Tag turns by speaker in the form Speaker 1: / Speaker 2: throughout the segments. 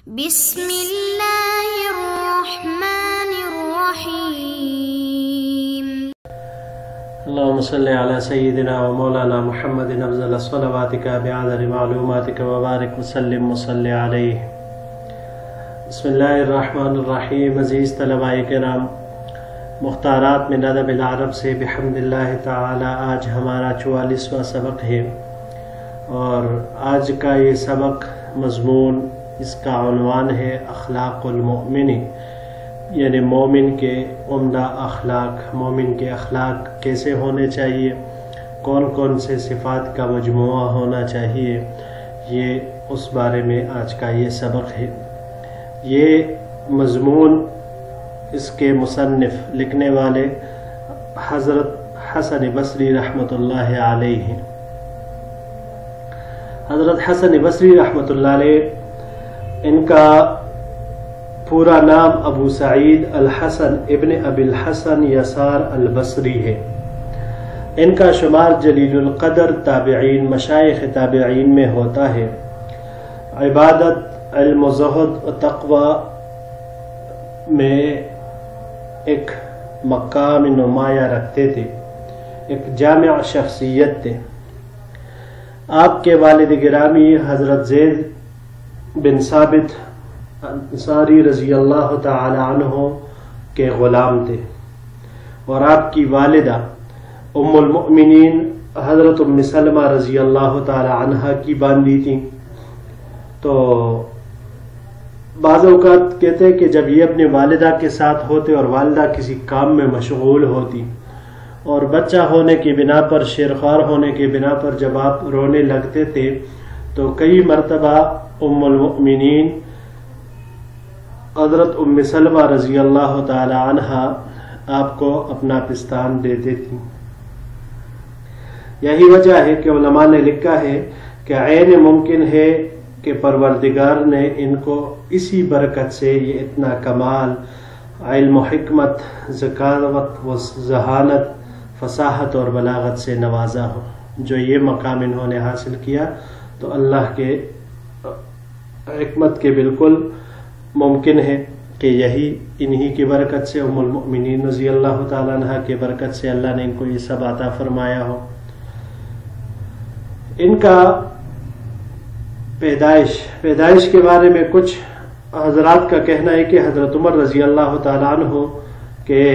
Speaker 1: بسم اللہ الرحمن الرحیم
Speaker 2: اللهم صل على سيدنا ومولانا محمد افضل صلواتك بعدد معلوماتك وبارك وسلم وصل عليه. بسم اللہ الرحمن الرحیم. عزیز طلباء کرام، مختارات من ادب العرب سے بحمد اللہ تعالی آج ہمارا 44واں سبق ہے، اور آج کا یہ سبق مضمون، اس کا عنوان ہے اخلاق المؤمن، یعنی مومن کے عمدہ اخلاق. مومن کے اخلاق کیسے ہونے چاہیے، کون کون سے صفات کا مجموعہ ہونا چاہیے، یہ اس بارے میں آج کا یہ سبق ہے. یہ مضمون اس کے مصنف لکھنے والے حضرت حسن بصری رحمۃ اللہ علیہ ہیں. حضرت حسن بصری رحمۃ اللہ علیہ، ان کا پورا نام ابو سعید الحسن ابن ابی الحسن یسار البصری ہے. ان کا شمار جلیل القدر تابعین، مشائخ تابعین میں ہوتا ہے. عبادت، علم و زہد و تقوی میں ایک مقام نمایاں رکھتے تھے، ایک جامع شخصیت تھے. آپ کے والد گرامی حضرت زید بن ثابت انصاری رضی اللہ تعالی عنہ کے غلام تھے، اور آپ کی والدہ ام المؤمنین حضرت ام سلمہ رضی اللہ تعالی عنہ کی باندھی تھیں. تو بعض اوقات کہتے ہیں کہ جب یہ اپنی والدہ کے ساتھ ہوتے اور والدہ کسی کام میں مشغول ہوتی، اور بچہ ہونے کی بنا پر، شیرخوار ہونے کی بنا پر جب آپ رونے لگتے تھے، تو کئی مرتبہ ام المؤمنین حضرت ام سلمہ رضی اللہ تعالی عنہ آپ کو اپنا پستان دیتے تھیں. یہی وجہ ہے کہ علماء نے لکھا ہے کہ عین ممکن ہے کہ پروردگار نے ان کو اسی برکت سے یہ اتنا کمال علم و حکمت، ذکاوت و ذہانت، فصاحت اور بلاغت سے نوازا ہو. جو یہ مقام انہوں نے حاصل کیا تو اللہ کے حکمت کے بالکل ممکن ہے کہ یہی انہی کی برکت سے، ام المؤمنین رضی اللہ تعالیٰ عنہ کی برکت سے اللہ نے ان کو یہ سب عطا فرمایا ہو. ان کا پیدائش کے بارے میں کچھ حضرات کا کہنا ہے کہ حضرت عمر رضی اللہ تعالیٰ عنہ کے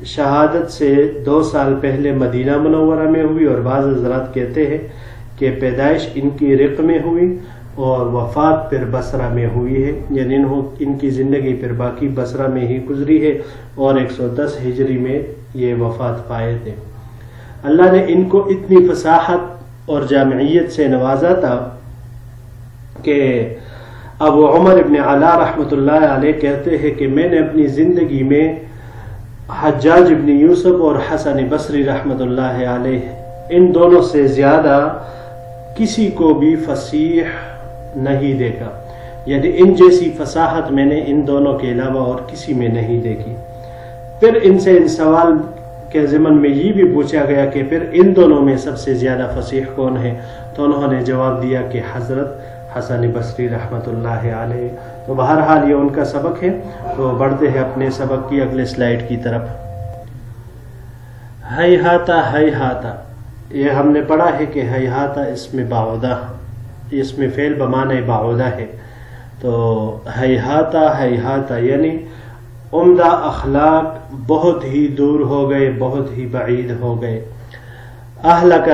Speaker 2: شہادت سے 2 سال پہلے مدینہ منورہ میں ہوئی، اور بعض حضرات کہتے ہیں کہ پیدائش ان کی رق میں ہوئی اور وفات پھر بصرہ میں ہوئی ہے، یعنی ان کی زندگی پھر باقی بصرہ میں ہی گزری ہے، اور 110 ہجری میں یہ وفات پائے تھے. اللہ نے ان کو اتنی فصاحت اور جامعیت سے نوازا تھا کہ ابو عمر ابن علا رحمۃ اللہ علیہ کہتے ہیں کہ میں نے اپنی زندگی میں حجاج ابن یوسف اور حسن بصری رحمۃ اللہ علیہ، ان دونوں سے زیادہ کسی کو بھی فصیح نہیں دیکھا، یعنی ان جیسی فصاحت میں نے ان دونوں کے علاوہ اور کسی میں نہیں دیکھی. پھر ان سے ان سوال کے ضمن میں یہ بھی پوچھا گیا کہ پھر ان دونوں میں سب سے زیادہ فصیح کون ہے، تو انہوں نے جواب دیا کہ حضرت حسن بصری رحمۃ اللہ علیہ. تو بہرحال یہ ان کا سبق ہے. تو بڑھتے ہیں اپنے سبق کی اگلے سلائیڈ کی طرف. ہیہاتا ہیہاتا، یہ ہم نے پڑھا ہے کہ ہیہاتا اسم بعودہ، اسم فعل بمعنی بعودہ ہے. تو ہیہاتا ہیہاتا یعنی عمدہ اخلاق بہت ہی دور ہو گئے، بہت ہی بعید ہو گئے. اہلک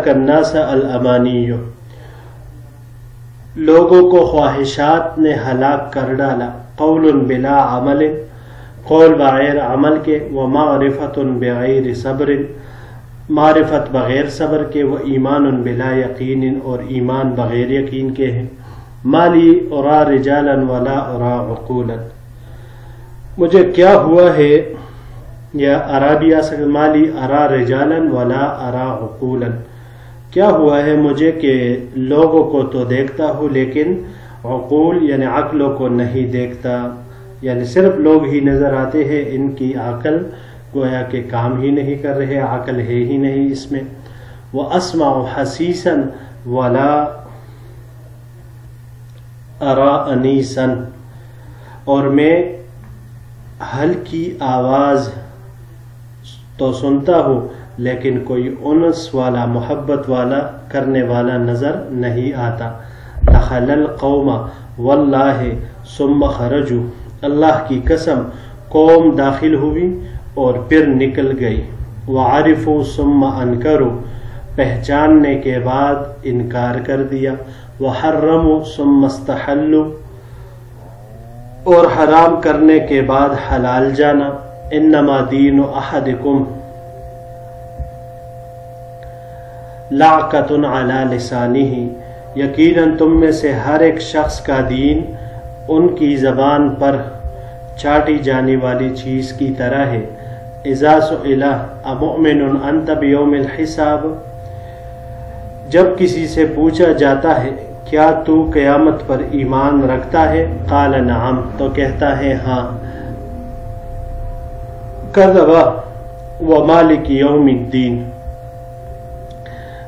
Speaker 2: الناس الامانی، لوگوں کو خواہشات نے ہلاک کر ڈالا. قول بلا عمل، قول بغیر عمل کے، ومعرفت بغیر صبر، معرفت بغیر صبر کے، و ایمان بلا یقین، اور ایمان بغیر یقین کے ہیں. مالی ارا رجالا ولا ارا عقولا، مجھے کیا ہوا ہے، یا ارا بھی آ سکتا، مالی ارا رجالا ولا ارا عقولا، کیا ہوا ہے مجھے کہ لوگوں کو تو دیکھتا ہوں لیکن عقول یعنی عقلوں کو نہیں دیکھتا، یعنی صرف لوگ ہی نظر آتے ہیں، ان کی عقل گویا کہ کام ہی نہیں کر رہے، عقل ہے ہی نہیں اس میں. وَأَسْمَعُ حَسِيسًا وَلَا ارا انیسن، اور میں ہلکی آواز تو سنتا ہوں لیکن کوئی انس والا محبت والا کرنے والا نظر نہیں آتا۔ دخل القوم واللہ ثم خرجوا، اللہ کی قسم قوم داخل ہوئی اور پھر نکل گئی۔ وعرفوا ثم انکروا، پہچاننے کے بعد انکار کر دیا۔ وحرموا ثم استحلوا، اور حرام کرنے کے بعد حلال جانا۔ انما دین احدکم لعقۃ علی لسانہ، یقیناً تم میں سے ہر ایک شخص کا دین ان کی زبان پر چاٹی جانے والی چیز کی طرح ہے۔ اذا سئل امؤمن انت بیوم الحساب، جب کسی سے پوچھا جاتا ہے کیا تو قیامت پر ایمان رکھتا ہے، قال نعم، تو کہتا ہے ہاں۔ کذب ومالک یوم الدین،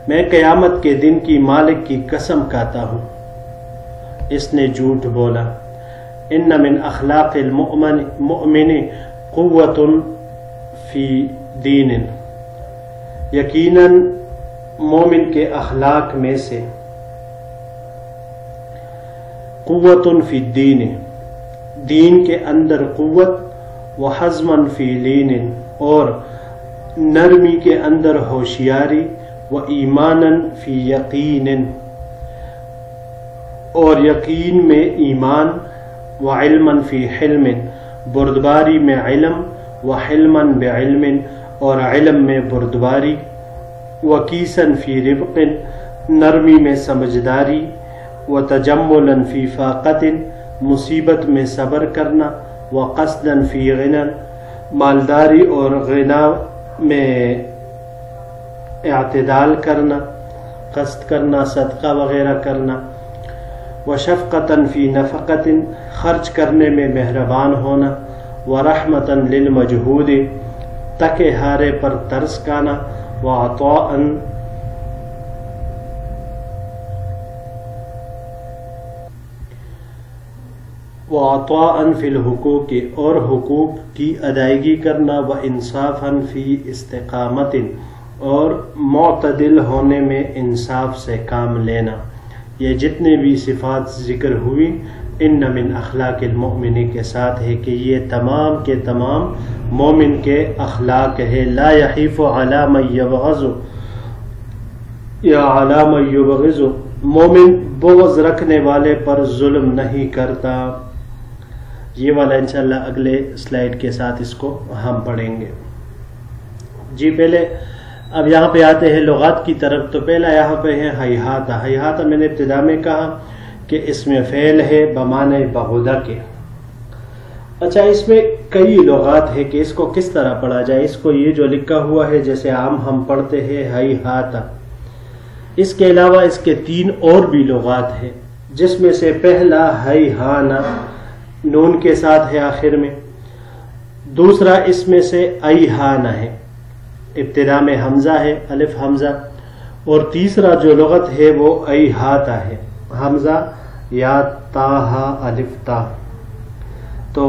Speaker 2: میں قیامت کے دن کی مالک کی قسم کھاتا ہوں، اس نے جھوٹ بولا۔ ان من اخلاق المؤمن قوت فی دین، یقیناً مومن کے اخلاق میں سے قوت فی الدین، دین کے اندر قوت، وحزما فی لین، اور نرمی کے اندر ہوشیاری، وایمانا فی یقین، اور یقین میں ایمان، وعلما فی حلم، بردباری میں علم، وحلما بعلم، اور علم میں بردباری، وکیسا فی رفق، نرمی میں سمجھداری، وتجملا فی فاقت، مصیبت میں صبر کرنا، وقصدا فی غنى، مالداری اور غنا میں اعتدال کرنا، قصد کرنا، صدقہ وغیرہ کرنا، وشفقتا فی نفقت، خرچ کرنے میں مہربان ہونا، ورحمتا للمجہود، تکے ہارے پر ترس کھانا، وعطاء فی الحقوق، اور حقوق کی ادائیگی کرنا، وانصافا فی استقامت، اور معتدل ہونے میں انصاف سے کام لینا۔ یہ جتنے بھی صفات ذکر ہوئی ان من اخلاق المؤمن کے ساتھ ہے کہ یہ تمام کے تمام مومن کے اخلاق ہے۔ لا یحیف علی من یبغض یا علی من یبغض، مومن بغض رکھنے والے پر ظلم نہیں کرتا۔ یہ والا انشاءاللہ اگلے سلائیڈ کے ساتھ اس کو ہم پڑھیں گے۔ جی پہلے اب یہاں پہ آتے ہیں لغات کی طرف، تو پہلا یہاں پہ ہے ہیہاتہ۔ ہیہاتہ میں نے ابتدا میں کہا کہ اس میں فعل ہے بمعنی بعودہ کے۔ اچھا، اس میں کئی لغات ہے کہ اس کو کس طرح پڑھا جائے۔ اس کو یہ جو لکھا ہوا ہے جیسے عام ہم پڑھتے ہیں ہیہاتہ، اس کے علاوہ اس کے 3 اور بھی لغات ہیں، جس میں سے پہلا ہیہانہ نون کے ساتھ ہے آخر میں، دوسرا اس میں سے ایہانہ ہے، ابتدا میں حمزہ ہے، الف حمزہ، اور تیسرا جو لغت ہے وہ ایہاتہ ہے، حمزہ یا تا ہا الف تا۔ تو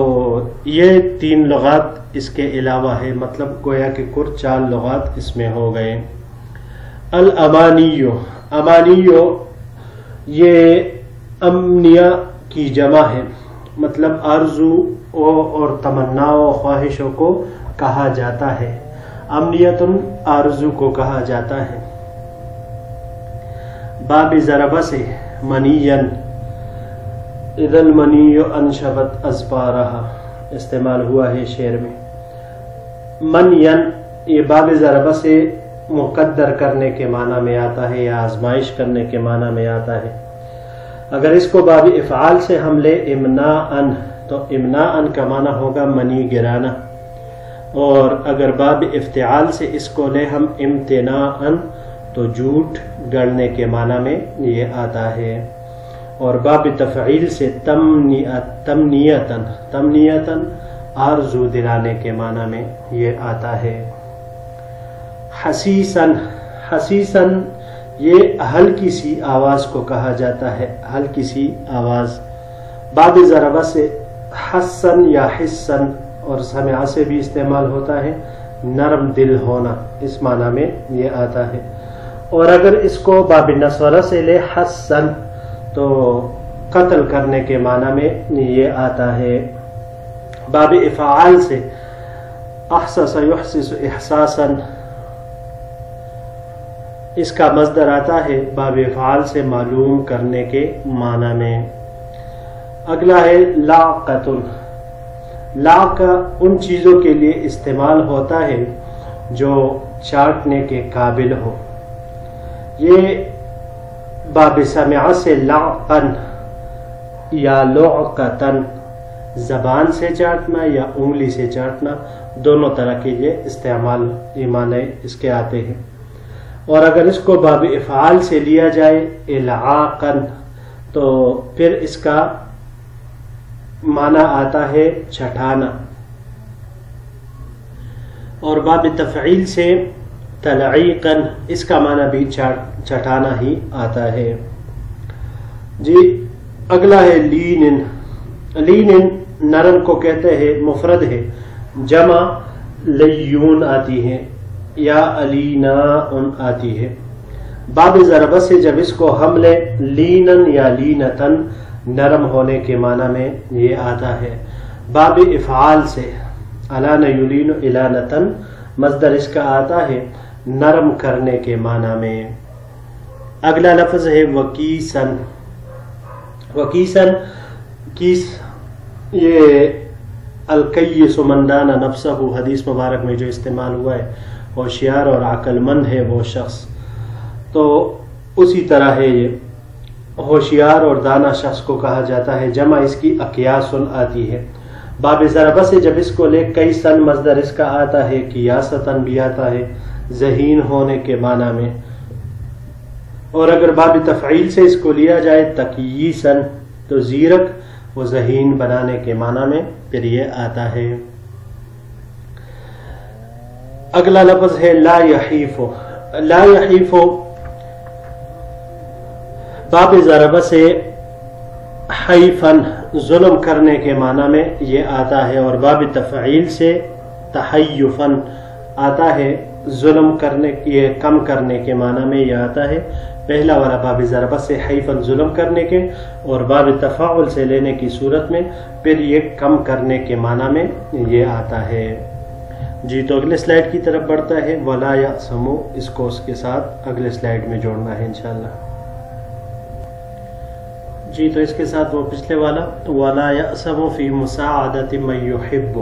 Speaker 2: یہ 3 لغات اس کے علاوہ ہے، مطلب گویا کہ کل 4 لغات اس میں ہو گئے۔ الامانیو، امانیو یہ امنیہ کی جمع ہے، مطلب آرزو اور تمنا و خواہشوں کو کہا جاتا ہے۔ امنیتن آرزو کو کہا جاتا ہے۔ باب ضرب سے منین، اذا المنی انشبت ازبارہا استعمال ہوا ہے شعر میں۔ منین یہ باب ضرب سے مقدر کرنے کے معنی میں آتا ہے یا آزمائش کرنے کے معنی میں آتا ہے۔ اگر اس کو باب افعال سے ہم لے امناءن، تو امناءن کا معنی ہوگا منی گرانا، اور اگر باب افتعال سے اس کو لے ہم امتناءن، تو جھوٹ گڑنے کے معنی میں یہ آتا ہے، اور باب تفعیل سے تمنیتن، تمنیتن آرزو دلانے کے معنی میں یہ آتا ہے۔ حسیسن، حسیسن یہ ہلکی سی آواز کو کہا جاتا ہے، ہلکی سی آواز۔ باب ضربہ سے حسن یا حسن اور سمع سے بھی استعمال ہوتا ہے، نرم دل ہونا اس معنی میں یہ آتا ہے. اور اگر اس کو باب نصرہ سے لے حسن تو قتل کرنے کے معنی میں یہ آتا ہے. باب افعال سے احسس یحسس احساسا، اس کا مصدر آتا ہے باب افعال سے معلوم کرنے کے معنی میں. اگلا ہے لاقۃ. لاقہ ان چیزوں کے لیے استعمال ہوتا ہے جو چاٹنے کے قابل ہو. یہ باب سمع سے لاقن یا لعقتن، زبان سے چاٹنا یا انگلی سے چاٹنا، دونوں طرح کے یہ استعمال معنی اس کے آتے ہیں. اور اگر اس کو باب افعال سے لیا جائے العاقن تو پھر اس کا معنی آتا ہے چھٹانا. اور باب تفعیل سے تلعیقن، اس کا معنی بھی چھٹانا ہی آتا ہے. جی اگلا ہے لینن. لینن نرم کو کہتے ہیں، مفرد ہے، جمع لیون آتی ہے یا علینا ان آتی ہے. باب ضربہ سے جب اس کو ہم لے لینن یا لینتن، نرم ہونے کے معنی میں یہ آتا ہے. باب افعال سے الان یلین الانتن، مصدر اس کا آتا ہے نرم کرنے کے معنی میں. اگلا لفظ ہے وکیسن. وکیسن، کیس یہ الکیس من دان نفسہ، حدیث مبارک میں جو استعمال ہوا ہے، ہوشیار اور عقل مند ہے وہ شخص. تو اسی طرح ہے یہ ہوشیار اور دانا شخص کو کہا جاتا ہے، جمع اس کی اقیاسن آتی ہے. باب ضربہ سے جب اس کو لے کیسن، مصدر اس کا آتا ہے قیاستن بھی آتا ہے، ذہین ہونے کے معنی میں. اور اگر باب تفعیل سے اس کو لیا جائے تقییسن تو زیرک و ذہین بنانے کے معنی میں پھر یہ آتا ہے. اگلا لفظ ہے لا یحیف. لا یحیف باب ضربہ سے حیفن، ظلم کرنے کے معنی میں یہ آتا ہے. اور باب تفعیل سے تحیفن آتا ہے، ظلم کرنے، یہ کم کرنے کے معنی میں یہ آتا ہے. پہلا والا باب ضربہ سے حیفن ظلم کرنے کے، اور باب تفاعل سے لینے کی صورت میں پھر یہ کم کرنے کے معنی میں یہ آتا ہے. جی تو اگلے سلائیڈ کی طرف بڑھتا ہے ولا یأسمو، اس کو اس کے ساتھ اگلے سلائیڈ میں جوڑنا ہے انشاءاللہ. جی تو اس کے ساتھ وہ پچھلے والا ولا یأسمو فی مساعدۃ من یحب،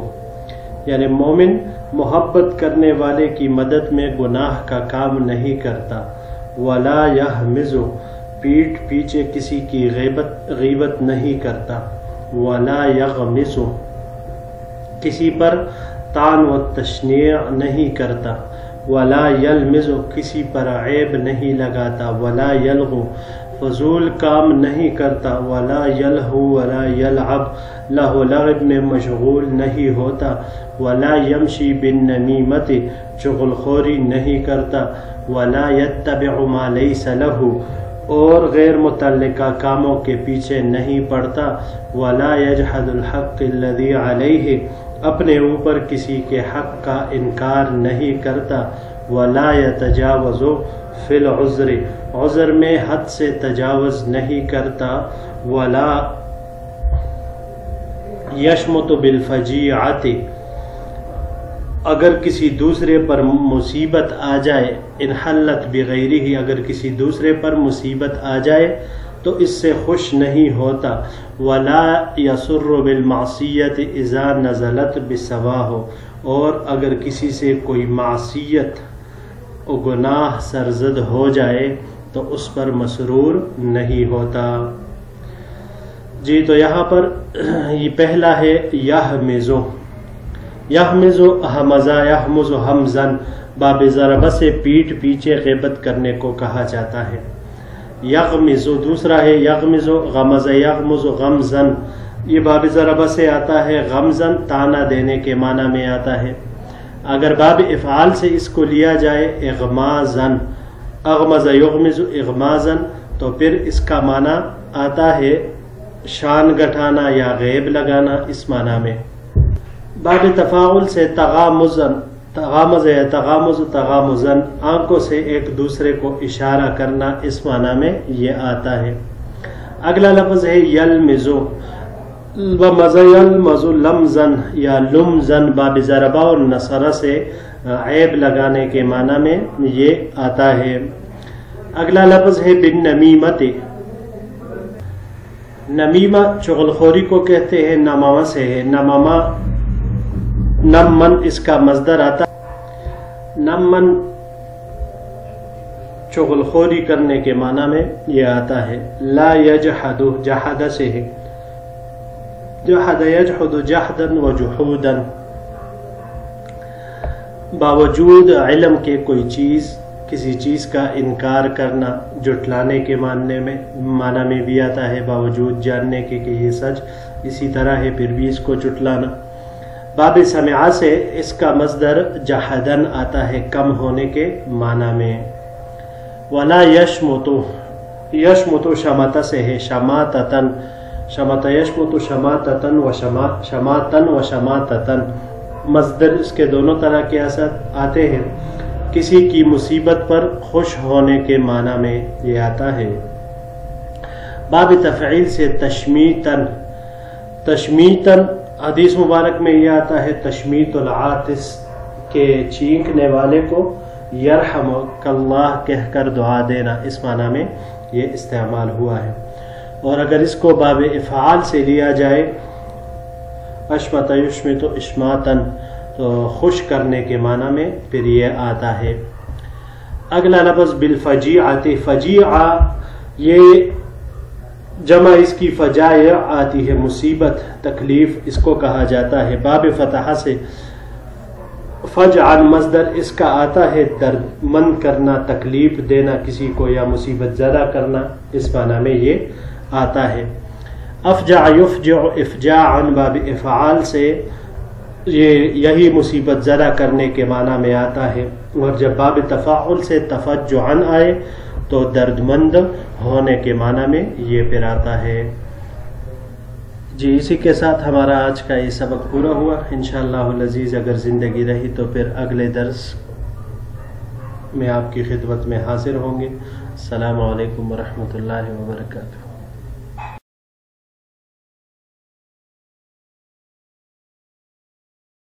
Speaker 2: یعنی مومن محبت کرنے والے کی مدد میں گناہ کا کام نہیں کرتا. ولا یہمز، پیٹھ پیچھے کسی کی غیبت نہیں کرتا. ولا یغمز، کسی پر طعن و تشنیع نہیں کرتا. ولا یلمز، کسی پر عیب نہیں لگاتا. ولا یلغو، فضول کام نہیں کرتا. ولا یلہو ولا یلعب، لہو لعب میں مشغول نہیں ہوتا. ولا یمشی بالنمیمت، چغل خوری نہیں کرتا. ولا یتبع ما لیس لہ، اور غیر متعلقہ کاموں کے پیچھے نہیں پڑتا. ولا یجحد الحق الذی علیہ، اپنے اوپر کسی کے حق کا انکار نہیں کرتا. ولا یتجاوز فی العذر، عذر میں حد سے تجاوز نہیں کرتا. ولا یشمت بالفجیعۃ، اگر کسی دوسرے پر مصیبت آ جائے، انحلت بغیرہ، اگر کسی دوسرے پر مصیبت آ جائے تو اس سے خوش نہیں ہوتا. ولا یسر بالمعصیت اذا نزلت بسواہ، اور اگر کسی سے کوئی معصیت و گناہ سرزد ہو جائے تو اس پر مسرور نہیں ہوتا. جی تو یہاں پر یہ پہلا ہے یحمزو. یحمزو حمزہ یحمز حمزن، باب ضربہ سے پیٹھ پیچھے غیبت کرنے کو کہا جاتا ہے. یغمزو دوسرا ہے یغمزو غمز یغمز غمزن، یہ باب ضربہ سے آتا ہے غمزن، تانا دینے کے معنی میں آتا ہے. اگر باب افعال سے اس کو لیا جائے اغمازن، اغمز یغمز اغمازن، تو پھر اس کا معنی آتا ہے شان گٹھانا یا غیب لگانا اس معنی میں۔ باب تفاعل سے تغامزن آنکھوں سے ایک دوسرے کو اشارہ کرنا اس معنی میں یہ آتا ہے۔ اگلا لفظ ہے یلمزو، یلمزو لمزن یا لمزن باب ضربہ اور نصرہ سے عیب لگانے کے معنی میں یہ آتا ہے۔ اگلا لفظ ہے بن نمیمت، نمیمہ چغلخوری کو کہتے ہیں، نمامہ سے ہے، نمامہ نمن اس کا مصدر آتا ہے، نمن چغلخوری کرنے کے معنی میں یہ آتا ہے۔ لا یجحد جحد سے ہے، جحد یجحد جحدا و جحودا، باوجود علم کے کوئی چیز کسی چیز کا انکار کرنا، جھٹلانے کے معنی میں بھی آتا ہے، باوجود جاننے کے کہ یہ سچ اسی طرح ہے پھر بھی اس کو جھٹلانا۔ باب سمعہ سے اس کا مصدر جحدن آتا ہے، کم ہونے کے معنی میں۔ ولا یشمتو، یشمتو شماتہ سے ہے، شماتتن، شماتہ یشمتو شماتتن و شماتن و شماتتن، مصدر اس کے دونوں طرح کے اثر آتے ہیں، کسی کی مصیبت پر خوش ہونے کے معنی میں یہ آتا ہے۔ باب تفعیل سے تشمیتن، تشمیتن حدیث مبارک میں یہ آتا ہے تشمیت العاطس کے چینکنے والے کو یرحمک اللہ کہہ کر دعا دینا، اس معنی میں یہ استعمال ہوا ہے۔ اور اگر اس کو باب افعال سے لیا جائے اشمت یشمت اشماتن تو خوش کرنے کے معنی میں پھر یہ آتا ہے۔ اگلا لفظ بالفجیعۃ، فجیعہ یہ جمع اس کی فجائع آتی ہے، مصیبت تکلیف اس کو کہا جاتا ہے۔ باب فتح سے فجعا مصدر اس کا آتا ہے درد مند کرنا، تکلیف دینا کسی کو یا مصیبت زدہ کرنا، اس معنی میں یہ آتا ہے۔ افجع یفجع افجاعا باب افعال سے یہی مصیبت زدہ کرنے کے معنی میں آتا ہے، اور جب باب تفاعل سے تفجعا آئے تو درد مند ہونے کے معنی میں یہ پھر آتا ہے۔ جی اسی کے ساتھ ہمارا آج کا یہ سبق پورا ہوا۔ انشاءاللہ العزیز اگر زندگی رہی تو پھر اگلے درس میں آپ کی خدمت میں حاضر ہوں گے۔ السلام علیکم ورحمۃ اللہ وبرکاتہ۔